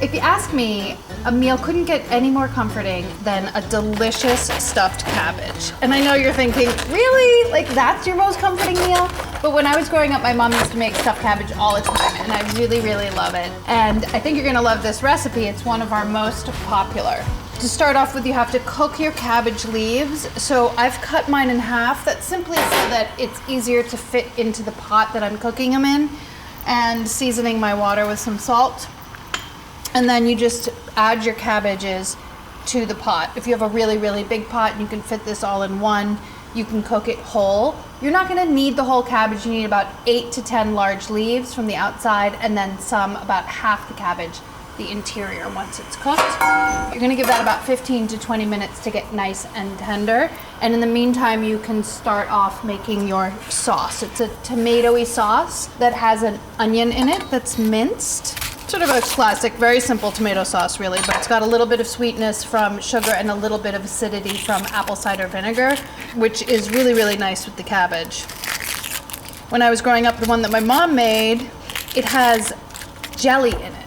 If you ask me, a meal couldn't get any more comforting than a delicious stuffed cabbage. And I know you're thinking, really? Like that's your most comforting meal? But when I was growing up, my mom used to make stuffed cabbage all the time, and I really, really love it. And I think you're gonna love this recipe. It's one of our most popular. To start off with, you have to cook your cabbage leaves. So I've cut mine in half. That's simply so that it's easier to fit into the pot that I'm cooking them in, and seasoning my water with some salt. And then you just add your cabbages to the pot. If you have a really, really big pot and you can fit this all in one, you can cook it whole. You're not gonna need the whole cabbage. You need about 8 to 10 large leaves from the outside, and then some, about half the cabbage, the interior, once it's cooked. You're gonna give that about 15 to 20 minutes to get nice and tender. And in the meantime, you can start off making your sauce. It's a tomatoey sauce that has an onion in it that's minced. Sort of a classic, very simple tomato sauce really, but it's got a little bit of sweetness from sugar and a little bit of acidity from apple cider vinegar, which is really, really nice with the cabbage. When I was growing up, the one that my mom made, it has jelly in it,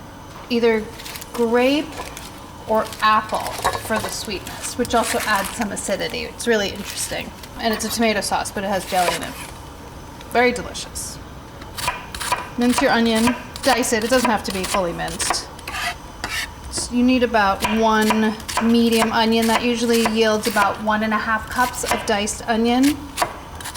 either grape or apple for the sweetness, which also adds some acidity. It's really interesting. And it's a tomato sauce, but it has jelly in it. Very delicious. Mince your onion. Dice it. It doesn't have to be fully minced. So you need about 1 medium onion. That usually yields about 1.5 cups of diced onion.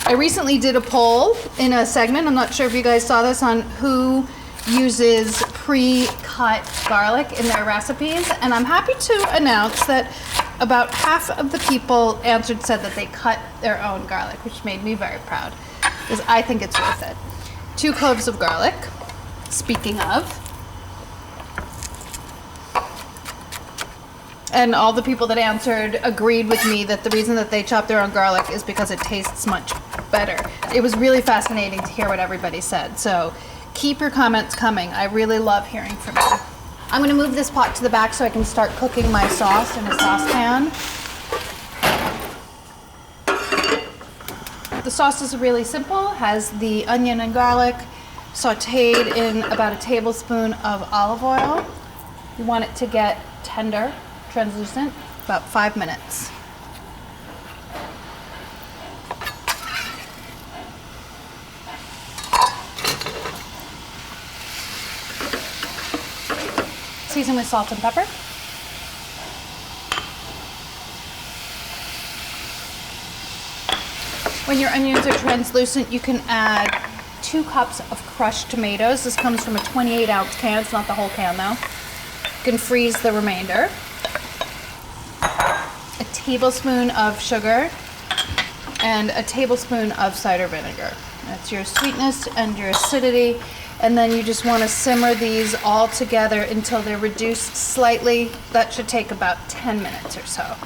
I recently did a poll in a segment, I'm not sure if you guys saw this, on who uses pre-cut garlic in their recipes, and I'm happy to announce that about half of the people said that they cut their own garlic, which made me very proud, because I think it's worth it. 2 cloves of garlic. Speaking of. And all the people that answered agreed with me that the reason that they chop their own garlic is because it tastes much better. It was really fascinating to hear what everybody said. So keep your comments coming. I really love hearing from you. I'm gonna move this pot to the back so I can start cooking my sauce in a saucepan. The sauce is really simple, has the onion and garlic sauteed in about a tablespoon of olive oil. You want it to get tender, translucent, about 5 minutes. Season with salt and pepper. When your onions are translucent, you can add 2 cups of crushed tomatoes. This comes from a 28-ounce can. It's not the whole can though. You can freeze the remainder. A tablespoon of sugar and a tablespoon of cider vinegar. That's your sweetness and your acidity. And then you just want to simmer these all together until they're reduced slightly. That should take about 10 minutes or so.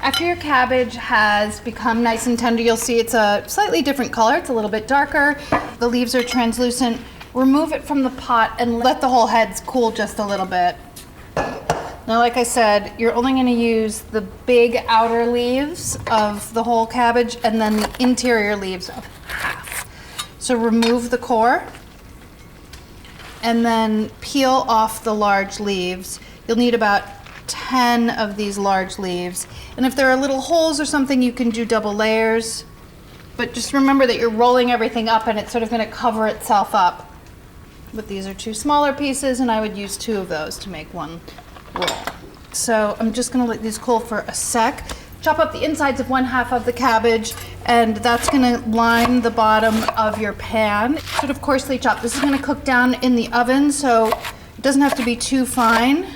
After your cabbage has become nice and tender, you'll see it's a slightly different color. It's a little bit darker. The leaves are translucent. Remove it from the pot and let the whole heads cool just a little bit. Now, like I said, you're only going to use the big outer leaves of the whole cabbage and then the interior leaves of half. So remove the core and then peel off the large leaves. You'll need about 10 of these large leaves. And if there are little holes or something, you can do double layers. But just remember that you're rolling everything up and it's sort of going to cover itself up. But these are 2 smaller pieces, and I would use 2 of those to make 1 roll. So I'm just going to let these cool for a sec. Chop up the insides of 1/2 of the cabbage, and that's going to line the bottom of your pan. Sort of coarsely chopped. This is going to cook down in the oven, so it doesn't have to be too fine.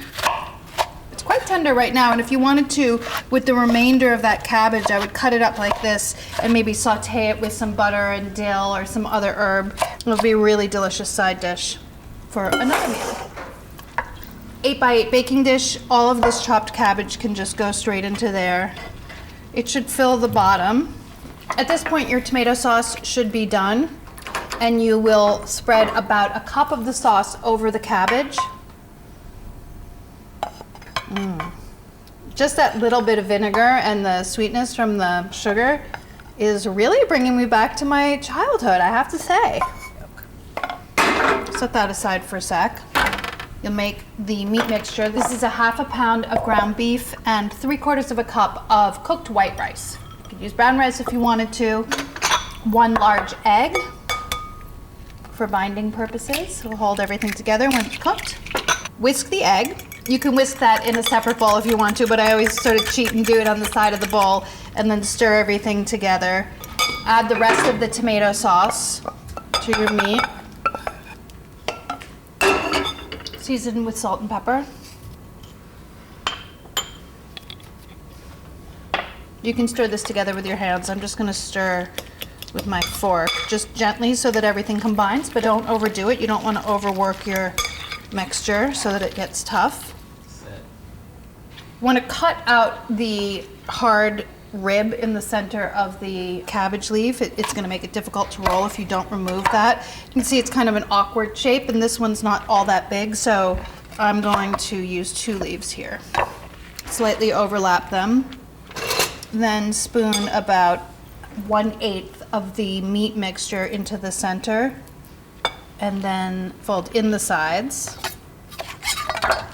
Quite tender right now, and if you wanted to, with the remainder of that cabbage, I would cut it up like this and maybe saute it with some butter and dill or some other herb. It'll be a really delicious side dish for another meal. 8x8 baking dish. All of this chopped cabbage can just go straight into there. It should fill the bottom. At this point, your tomato sauce should be done, and you will spread about a cup of the sauce over the cabbage. Just that little bit of vinegar and the sweetness from the sugar is really bringing me back to my childhood, I have to say. Set that aside for a sec. You'll make the meat mixture. This is a half a pound of ground beef and 3/4 of a cup of cooked white rice. You could use brown rice if you wanted to. 1 large egg for binding purposes. It'll hold everything together when it's cooked. Whisk the egg. You can whisk that in a separate bowl if you want to, but I always sort of cheat and do it on the side of the bowl and then stir everything together. Add the rest of the tomato sauce to your meat. Season with salt and pepper. You can stir this together with your hands. I'm just going to stir with my fork, just gently so that everything combines, but don't overdo it. You don't want to overwork your mixture so that it gets tough. You want to cut out the hard rib in the center of the cabbage leaf. It's going to make it difficult to roll if you don't remove that. You can see it's kind of an awkward shape, and this one's not all that big, so I'm going to use 2 leaves here. Slightly overlap them. Then spoon about 1/8 of the meat mixture into the center, and then fold in the sides,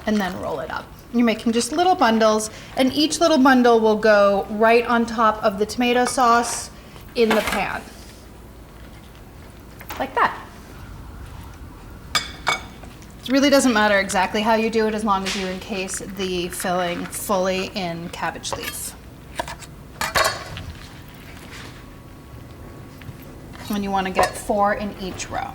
and then roll it up. You're making just little bundles, and each little bundle will go right on top of the tomato sauce in the pan. Like that. It really doesn't matter exactly how you do it as long as you encase the filling fully in cabbage leaf. And you want to get 4 in each row.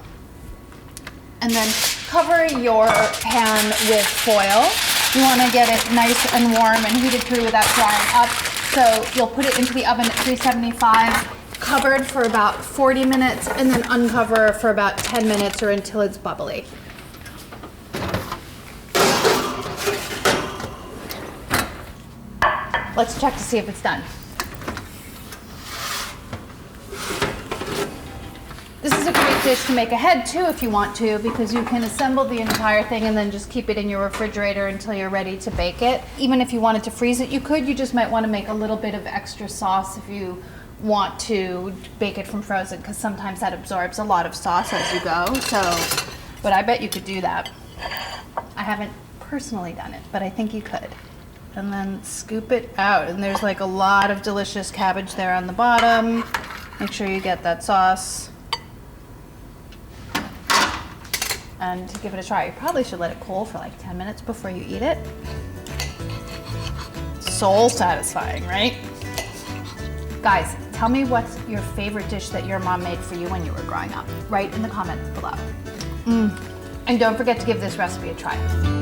And then cover your pan with foil. You want to get it nice and warm and heated through without drying up. So you'll put it into the oven at 375, covered for about 40 minutes, and then uncover for about 10 minutes or until it's bubbly. Let's check to see if it's done. This is a great dish to make ahead too if you want to, because you can assemble the entire thing and then just keep it in your refrigerator until you're ready to bake it. Even if you wanted to freeze it, you could. You just might want to make a little bit of extra sauce if you want to bake it from frozen, because sometimes that absorbs a lot of sauce as you go. But I bet you could do that. I haven't personally done it, but I think you could. And then scoop it out, and there's like a lot of delicious cabbage there on the bottom. Make sure you get that sauce. And to give it a try, you probably should let it cool for like 10 minutes before you eat it. Soul satisfying, right? Guys, tell me what's your favorite dish that your mom made for you when you were growing up. Write in the comments below. And don't forget to give this recipe a try.